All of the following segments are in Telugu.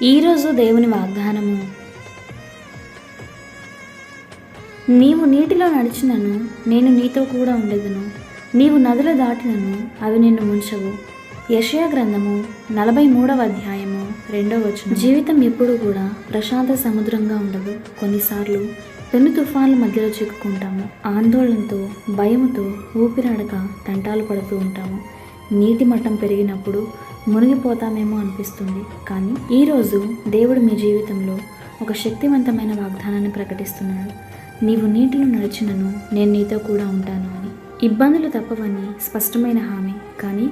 ఈరోజు దేవుని వాగ్దానము. నీవు నీటిలో నడిచినను నేను నీతో కూడా ఉండెదను, నీవు నదులు దాటినను అవి నిన్ను ముంచవు. యెషయా గ్రంథము 43వ అధ్యాయము 2వ వచనం. జీవితం ఎప్పుడూ కూడా ప్రశాంత సముద్రంగా ఉండదు. కొన్నిసార్లు పెను తుఫాన్ల మధ్యలో చిక్కుకుంటాము. ఆందోళనతో, భయముతో, ఊపిరాడక తంటాలు పడుతూ ఉంటాము. నీటి మట్టం పెరిగినప్పుడు మునిగిపోతామేమో అనిపిస్తుంది. కానీ ఈరోజు దేవుడు మీ జీవితంలో ఒక శక్తివంతమైన వాగ్దానాన్ని ప్రకటిస్తున్నాడు. నీవు నీటిలో నడిచినను నేను నీతో కూడా ఉంటాను అని. ఇబ్బందులు తప్పవని స్పష్టమైన హామీ. కానీ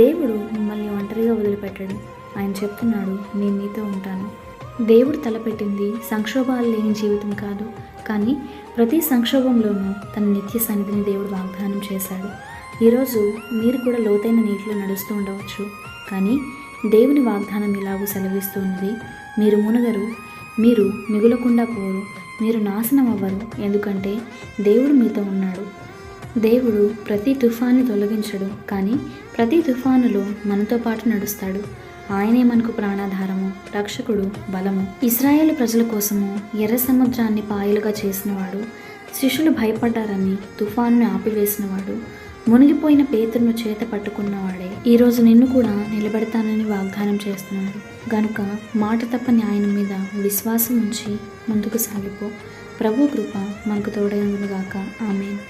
దేవుడు మిమ్మల్ని ఒంటరిగా వదిలిపెట్టడు. ఆయన చెప్తున్నాడు, నేను నీతో ఉంటాను. దేవుడు తలపెట్టింది సంక్షోభాలు లేని జీవితం కాదు, కానీ ప్రతి సంక్షోభంలోనూ తన నిత్య సన్నిధిని దేవుడు వాగ్దానం చేశాడు. ఈరోజు మీరు కూడా లోతైన నీటిలో నడుస్తూ ఉండవచ్చు, కానీ దేవుని వాగ్దానం ఇలాగూ సెలవిస్తూ ఉన్నది, మీరు మునగరు, మీరు మిగులకుండా పోరు, మీరు నాశనం అవ్వరు, ఎందుకంటే దేవుడు మీతో ఉన్నాడు. దేవుడు ప్రతి తుఫాన్ని తొలగించడు, కానీ ప్రతి తుఫానులో మనతో పాటు నడుస్తాడు. ఆయనే మనకు ప్రాణాధారము, రక్షకుడు, బలము. ఇశ్రాయేలు ప్రజల కోసము ఎర్ర సముద్రాన్ని పాయలుగా చేసినవాడు, శిష్యులు భయపడ్డారని తుఫానుని ఆపివేసినవాడు, మునిగిపోయిన పేతురును చేత పట్టుకున్నవాడే ఈరోజు నిన్ను కూడా నిలబెడతానని వాగ్దానం చేస్తున్నాడు. గనుక మాట తప్పని ఆయన మీద విశ్వాసం ఉంచి ముందుకు సాగిపో. ప్రభు కృప మనకు తోడైనగాక. ఆమేన్.